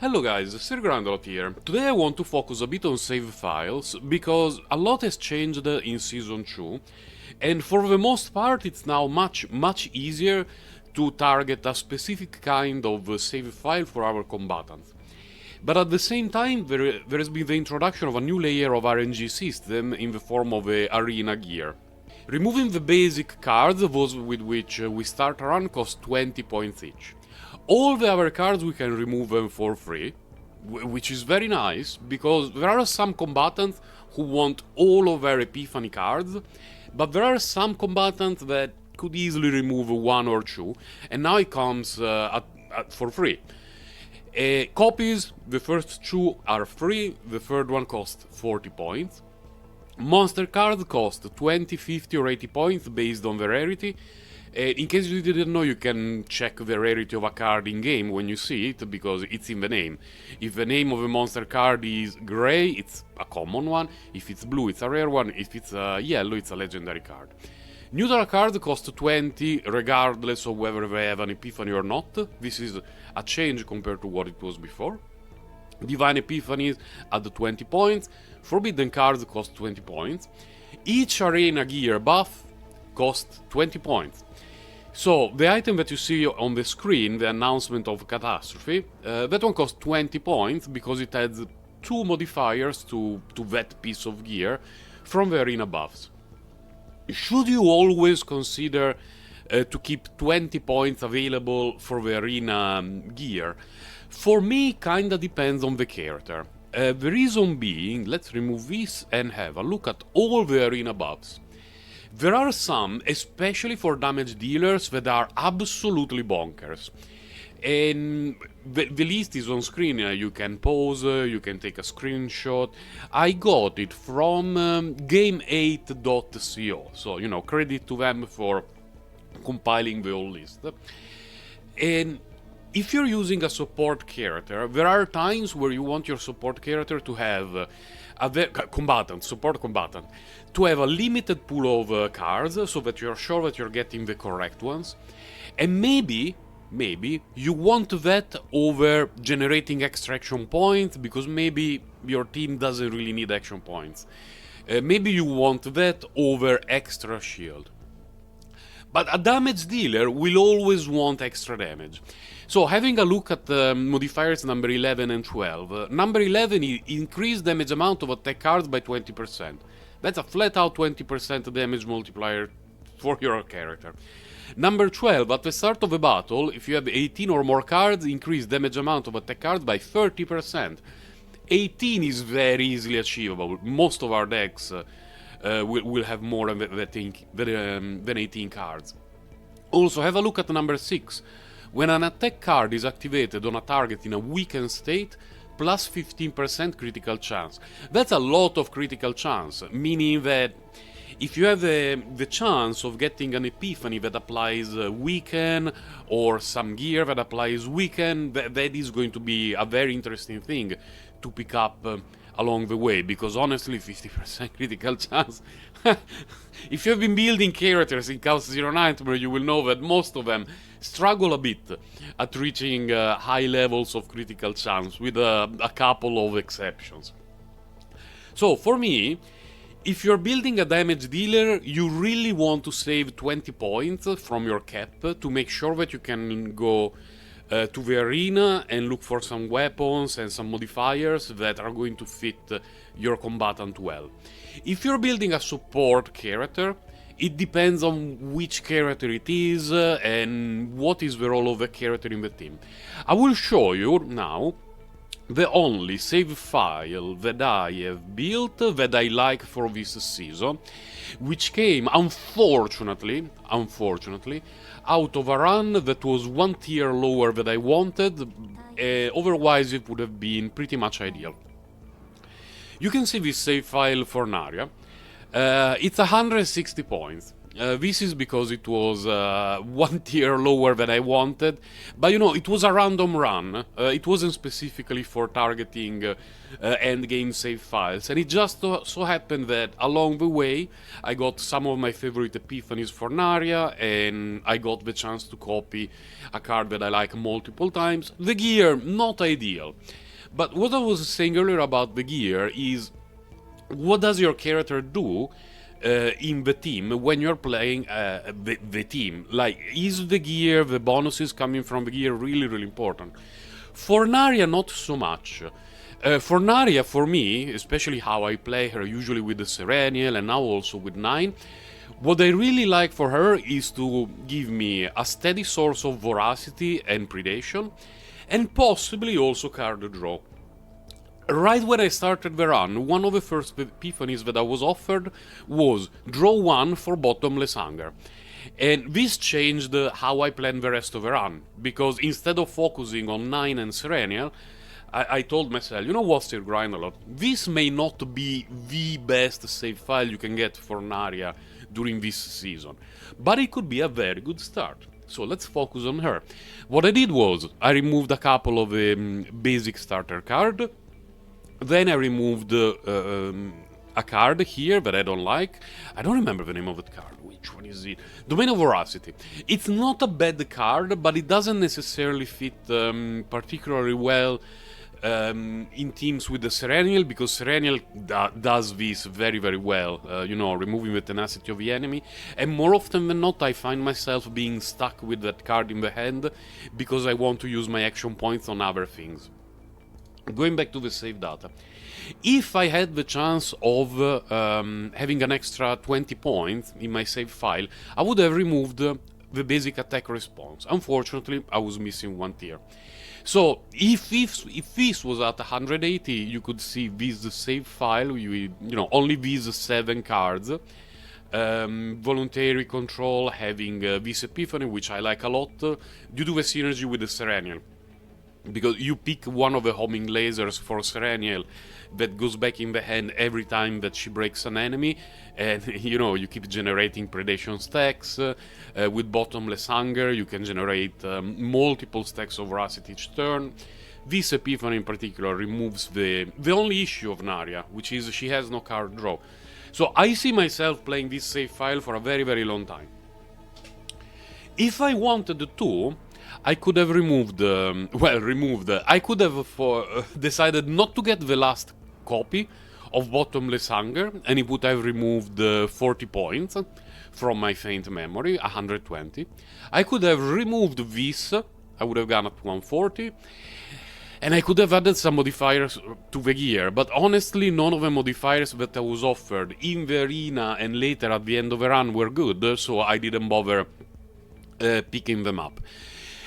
Hello guys, SirGrandalot here. Today I want to focus a bit on save files, because a lot has changed in Season 2, and for the most part it's now much easier to target a specific kind of save file for our combatants. But at the same time, there has been the introduction of a new layer of RNG system in the form of a Arena gear. Removing the basic cards, those with which we start a run, cost 20 points each. All the other cards we can remove them for free, which is very nice, because there are some combatants who want all of their Epiphany cards, but there are some combatants that could easily remove one or two, and now it comes for free. Copies, the first two are free, the third one costs 40 points. Monster cards cost 20, 50 or 80 points based on the rarity. In case you didn't know, you can check the rarity of a card in-game when you see it, because it's in the name. If the name of a monster card is grey, it's a common one. If it's blue, it's a rare one. If it's yellow, it's a legendary card. Neutral cards cost 20, regardless of whether they have an Epiphany or not. This is a change compared to what it was before. Divine Epiphanies add 20 points. Forbidden cards cost 20 points. Each Arena gear buff costs 20 points. So, the item that you see on the screen, the announcement of Catastrophe, that one costs 20 points because it adds 2 modifiers to that piece of gear from the arena buffs. Should you always consider to keep 20 points available for the arena gear? For me, kinda depends on the character. The reason being, let's remove this and have a look at all the arena buffs. There are some, especially for damage dealers, that are absolutely bonkers. And the list is on screen, you can pause, you can take a screenshot. I got it from game8.co, so, you know, credit to them for compiling the whole list. And if you're using a support character, there are times where you want your support character to have support combatant, to have a limited pool of cards, so that you're sure that you're getting the correct ones. And maybe you want that over generating extra action points, because maybe your team doesn't really need action points. Maybe you want that over extra shield. But a damage dealer will always want extra damage. So, having a look at modifiers number 11 and 12, number 11 increased damage amount of attack cards by 20%. That's a flat out 20% damage multiplier for your character. Number 12, at the start of a battle, if you have 18 or more cards, increase damage amount of attack cards by 30%. 18 is very easily achievable. Most of our decks will have more than 18 cards. Also, have a look at number 6. When an attack card is activated on a target in a weakened state, plus 15% critical chance. That's a lot of critical chance, meaning that if you have the chance of getting an Epiphany that applies weaken, or some gear that applies weaken, that is going to be a very interesting thing to pick up along the way, because honestly, 50% critical chance. If you've been building characters in Chaos Zero Nightmare, you will know that most of them struggle a bit at reaching high levels of critical chance, with a couple of exceptions. So, for me, if you're building a damage dealer, you really want to save 20 points from your cap to make sure that you can go to the arena and look for some weapons and some modifiers that are going to fit your combatant well. If you're building a support character, it depends on which character it is and what is the role of the character in the team. I will show you now the only save file that I have built that I like for this season, which came, unfortunately, out of a run that was one tier lower than I wanted, otherwise it would have been pretty much ideal. You can see this save file for Narja. It's 160 points. This is because it was one tier lower than I wanted, but you know, it was a random run. It wasn't specifically for targeting endgame save files, and it just so happened that along the way I got some of my favorite epiphanies for Narja, and I got the chance to copy a card that I like multiple times. The gear, not ideal. But what I was saying earlier about the gear is, what does your character do in the team when you're playing the team? Like, is the gear, the bonuses coming from the gear really important? For Narja, not so much. For Narja, for me, especially how I play her, usually with the Serenial and now also with 9, what I really like for her is to give me a steady source of voracity and predation, and possibly also card draw. Right when I started the run, one of the first epiphanies that I was offered was draw 1 for Bottomless Hunger. And this changed how I planned the rest of the run, because instead of focusing on 9 and Serenial, I told myself, you know what, Sir Grindalot, this may not be the best save file you can get for Narja during this season, but it could be a very good start. So let's focus on her. What I did was, I removed a couple of basic starter cards. Then I removed a card here that I don't like. I don't remember the name of that card. Which one is it? Domain of Voracity. It's not a bad card, but it doesn't necessarily fit particularly well in teams with the Serenial, because Serenial does this very well, you know, removing the tenacity of the enemy. And more often than not, I find myself being stuck with that card in the hand because I want to use my action points on other things. Going back to the save data, if I had the chance of having an extra 20 points in my save file, I would have removed the basic attack response. Unfortunately, I was missing one tier. So if this was at 180, you could see this save file, you know, only these 7 cards. Voluntary control, having this epiphany, which I like a lot, due to the synergy with the Serenial. Because you pick one of the homing lasers for Serenial that goes back in the hand every time that she breaks an enemy, and you know, you keep generating predation stacks. With Bottomless Hunger you can generate multiple stacks of veracity each turn. This epiphany in particular removes the only issue of Narja, which is she has no card draw. So I see myself playing this save file for a very long time. If I wanted to, I could have I could have decided not to get the last copy of Bottomless Hunger, and it would have removed 40 points from my faint memory, 120. I could have removed this, I would have gone up to 140, and I could have added some modifiers to the gear, but honestly none of the modifiers that I was offered in the arena and later at the end of the run were good, so I didn't bother picking them up.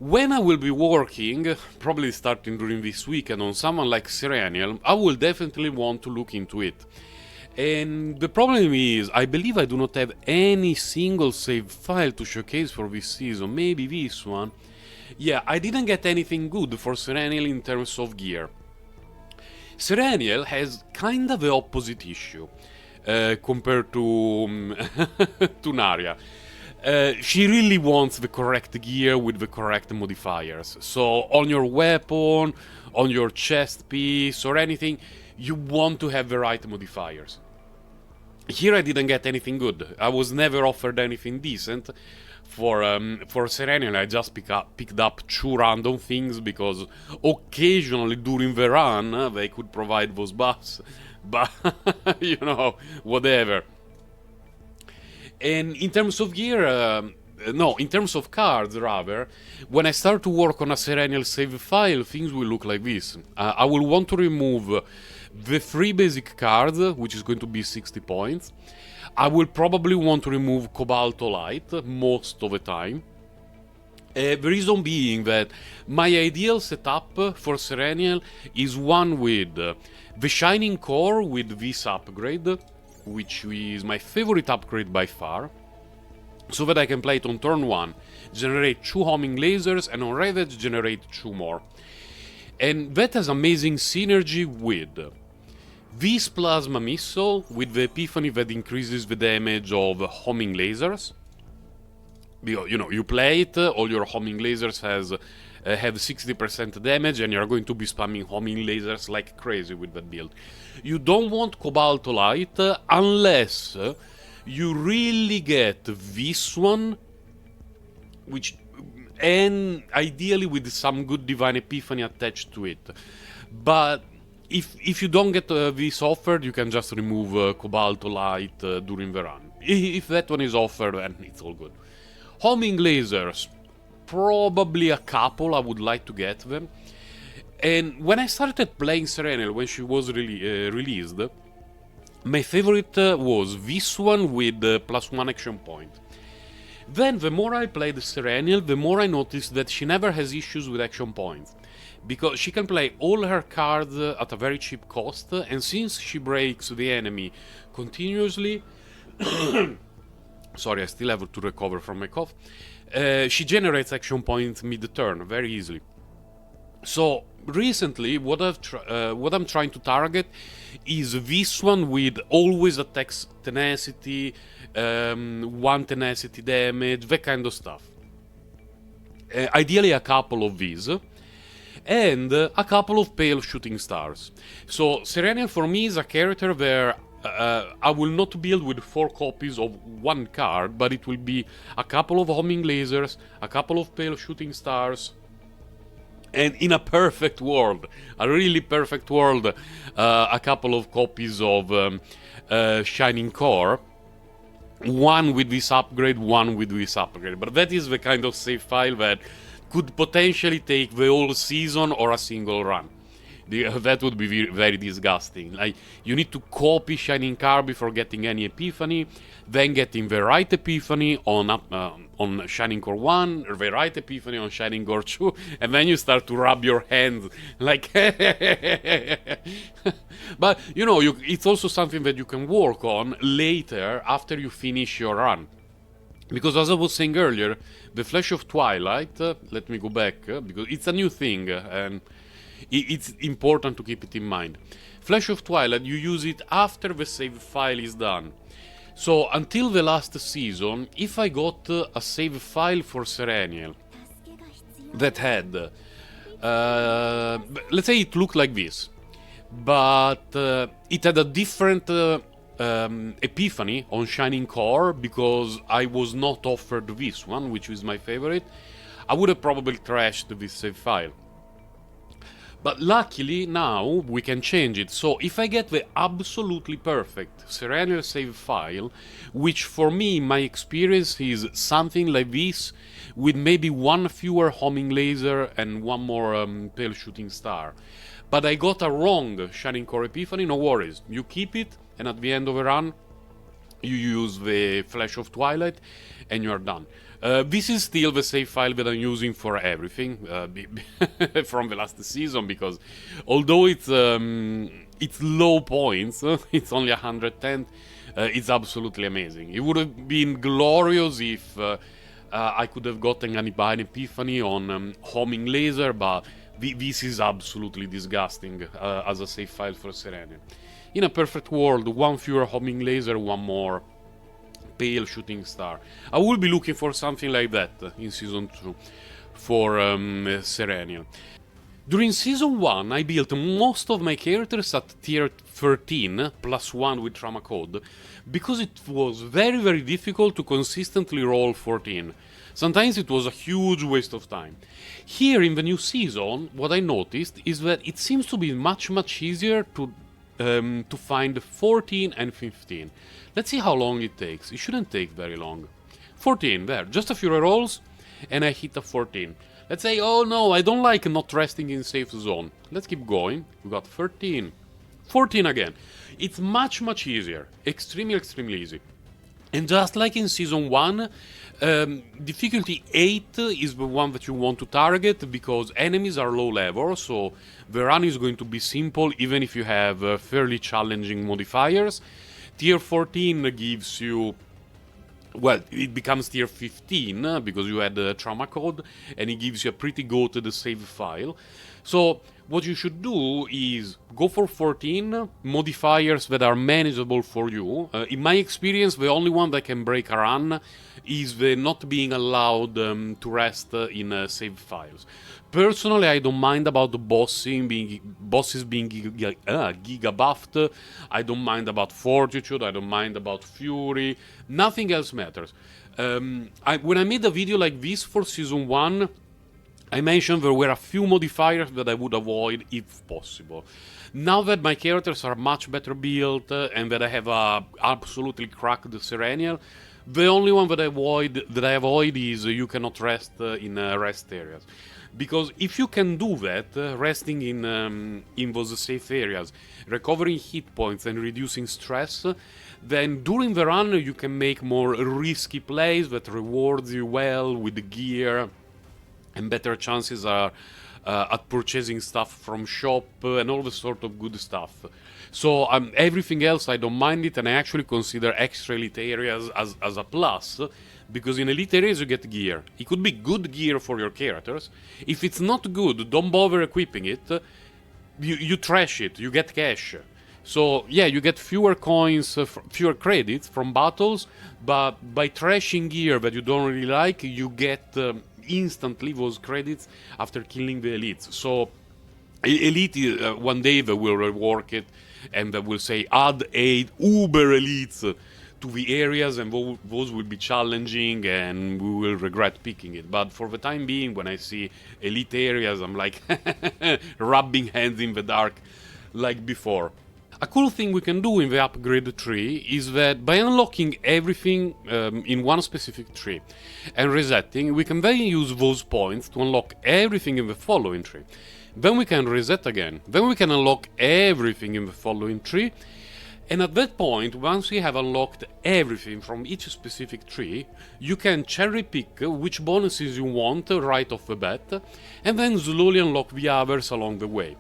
When I will be working, probably starting during this weekend, on someone like Serenial, I will definitely want to look into it. And the problem is, I believe I do not have any single save file to showcase for this season, maybe this one. Yeah, I didn't get anything good for Serenial in terms of gear. Serenial has kind of the opposite issue compared to, to Narja. She really wants the correct gear with the correct modifiers. So on your weapon, on your chest piece or anything, you want to have the right modifiers. Here I didn't get anything good. I was never offered anything decent. For Serenial, I just picked up 2 random things because occasionally during the run they could provide those buffs. But, you know, whatever. And in terms of gear, in terms of cards rather, when I start to work on a Serenial save file, things will look like this. I will want to remove the 3 basic cards, which is going to be 60 points. I will probably want to remove Cobaltolite most of the time. The reason being that my ideal setup for Serenial is one with the Shining Core with this upgrade, which is my favorite upgrade by far, so that I can play it on turn 1, generate 2 homing lasers, and on Ravage generate 2 more. And that has amazing synergy with This plasma missile with the Epiphany that increases the damage of homing lasers. You know, you play it, all your homing lasers have 60% damage, and you're going to be spamming homing lasers like crazy with that build. You don't want Cobaltolite unless you really get this one, and ideally with some good Divine Epiphany attached to it. But if you don't get this offered, you can just remove Cobaltolite during the run. If that one is offered, then it's all good. Homing lasers, probably a couple, I would like to get them. And when I started playing Serenial, when she was released, my favorite was this one with +1 action point. Then the more I played Serenial, the more I noticed that she never has issues with action points. Because she can play all her cards at a very cheap cost, and since she breaks the enemy continuously... Sorry, I still have to recover from my cough. She generates action points mid-turn very easily. So recently, what I'm trying to target is this one with always attacks tenacity, 1 tenacity damage, that kind of stuff. Ideally, a couple of these. And a couple of pale shooting stars. So Serenial for me is a character where I will not build with 4 copies of one card, but it will be a couple of homing lasers, a couple of pale shooting stars, and in a perfect world, a really perfect world, a couple of copies of Shining Core. One with this upgrade, one with this upgrade. But that is the kind of save file that could potentially take the whole season or a single run. That would be very disgusting. Like, you need to copy Shining Car before getting any Epiphany, then getting the right Epiphany on Shining Core 1, or the right Epiphany on Shining Core 2, and then you start to rub your hands like... But, you know, it's also something that you can work on later after you finish your run. Because as I was saying earlier, the Flash of Twilight, let me go back, because it's a new thing, and it's important to keep it in mind. Flash of Twilight, you use it after the save file is done. So until the last season, if I got a save file for Serenial that had, let's say it looked like this, but it had a different Epiphany on Shining Core because I was not offered this one, which is my favorite, I would have probably trashed this save file. But luckily now we can change it, so if I get the absolutely perfect Serenial save file, which for me in my experience is something like this, with maybe 1 fewer homing laser and 1 more pale shooting star, but I got a wrong Shining Core Epiphany, no worries, you keep it, and at the end of a run you use the Flash of Twilight and you're done. This is still the save file that I'm using for everything from the last season, because although it's low points, it's only 110, it's absolutely amazing. It would have been glorious if I could have gotten an Epiphany on homing laser, but this is absolutely disgusting as a save file for Serenial. In a perfect world, 1 fewer homing laser, 1 more pale shooting star. I will be looking for something like that in Season 2 for Serenial. During Season 1 I built most of my characters at tier 13 +1 with trauma code, because it was very difficult to consistently roll 14. Sometimes it was a huge waste of time. Here in the new season, what I noticed is that it seems to be much easier to find 14 and 15. Let's see how long it takes. It shouldn't take very long. 14, there, just a few rerolls, and I hit a 14. Let's say, oh no, I don't like not resting in safe zone. Let's keep going. We got 13. 14 again. It's much easier. Extremely easy. And just like in Season 1, difficulty 8 is the one that you want to target, because enemies are low level, so the run is going to be simple even if you have fairly challenging modifiers. Tier 14 gives you... well, it becomes tier 15 because you had the trauma code, and it gives you a pretty goated save file. So what you should do is go for 14 modifiers that are manageable for you. In my experience, the only one that can break a run is the not being allowed to rest in save files. Personally, I don't mind about the bosses being giga buffed. I don't mind about fortitude. I don't mind about fury. Nothing else matters. When I made a video like this for season 1, I mentioned there were a few modifiers that I would avoid if possible. Now that my characters are much better built and that I have a absolutely cracked Serenial, the only one that I avoid is you cannot rest in rest areas. Because if you can do that, resting in those safe areas, recovering hit points and reducing stress, then during the run you can make more risky plays that rewards you well with the gear, and better chances are at purchasing stuff from shop and all the sort of good stuff. So everything else I don't mind it, and I actually consider extra elite areas as a plus, because in elite areas you get gear. It could be good gear for your characters. If it's not good, don't bother equipping it. You trash it, you get cash. So yeah, you get fewer coins, fewer credits from battles, but by trashing gear that you don't really like, you get instantly those credits after killing the elites. So elite, one day they will rework it and they will say add 8 uber elites to the areas, and those will be challenging and we will regret picking it. But for the time being, when I see elite areas, I'm like rubbing hands in the dark like before. A cool thing we can do in the upgrade tree is that by unlocking everything in one specific tree and resetting, we can then use those points to unlock everything in the following tree. Then we can reset again. Then we can unlock everything in the following tree. And at that point, once we have unlocked everything from each specific tree, you can cherry pick which bonuses you want right off the bat, and then slowly unlock the others along the way.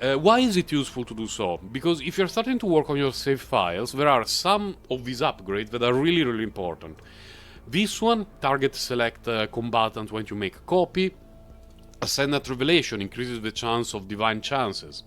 Why is it useful to do so? Because if you're starting to work on your save files, there are some of these upgrades that are really, really important. This one, target select combatant when you make a copy. Ascendant Revelation increases the chance of divine chances.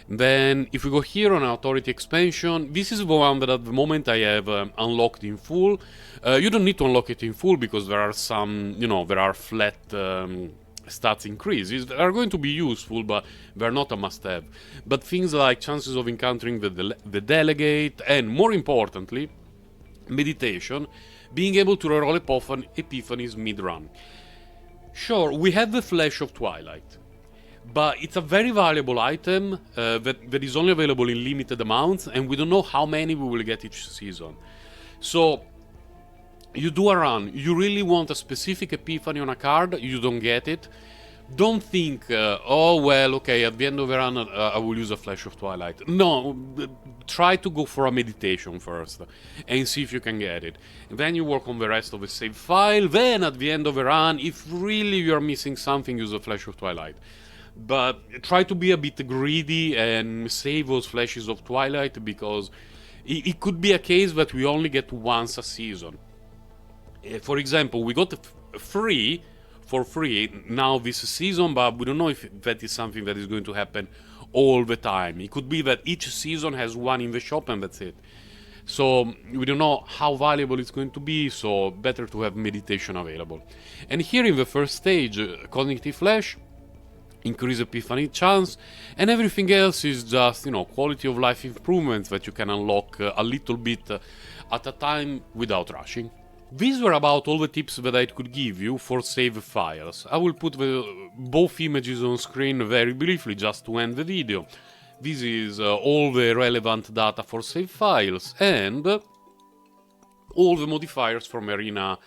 Then, if we go here on Authority Expansion, this is the one that at the moment I have unlocked in full. You don't need to unlock it in full because there are some, there are flat stats increases that are going to be useful, but they're not a must-have. But things like chances of encountering the delegate, and more importantly, meditation, being able to reroll epiphanies mid-run. Sure, we have the Flash of Twilight, but it's a very valuable item that is only available in limited amounts, and we don't know how many we will get each season. So you do a run, you really want a specific epiphany on a card, you don't get it. Don't think, oh well, okay, at the end of the run I will use a Flash of Twilight. No, try to go for a meditation first and see if you can get it. Then you work on the rest of the save file, then at the end of the run, if really you are missing something, use a Flash of Twilight. But try to be a bit greedy and save those Flashes of Twilight, because it could be a case that we only get once a season. For example, we got for free now this season, but we don't know if that is something that is going to happen all the time. It could be that each season has one in the shop and that's it. So we don't know how valuable it's going to be, so better to have meditation available. And here in the first stage, Cognitive Flash, increase epiphany chance, and everything else is just, quality of life improvements that you can unlock a little bit at a time without rushing. These were about all the tips that I could give you for save files. I will put both images on screen very briefly just to end the video. This is all the relevant data for save files and all the modifiers from Arena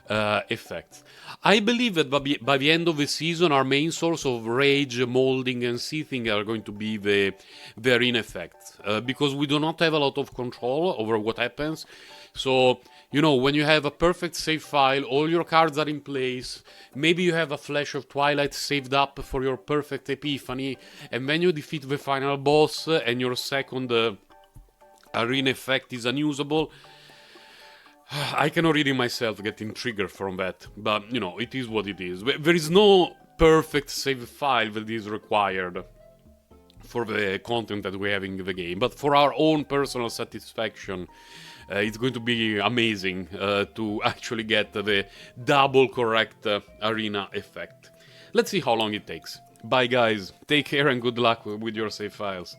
effects. I believe that by the end of the season, our main source of rage, molding, and seething are going to be the Arena effects, because we do not have a lot of control over what happens. So, when you have a perfect save file, all your cards are in place, maybe you have a Flash of Twilight saved up for your perfect epiphany, and then you defeat the final boss and your second Arena effect is unusable. I can already myself getting triggered from that, but it is what it is. There is no perfect save file that is required. for the content that we're having in the game, but for our own personal satisfaction, it's going to be amazing to actually get the double correct arena effect. Let's see how long it takes. Bye guys, take care and good luck with your save files.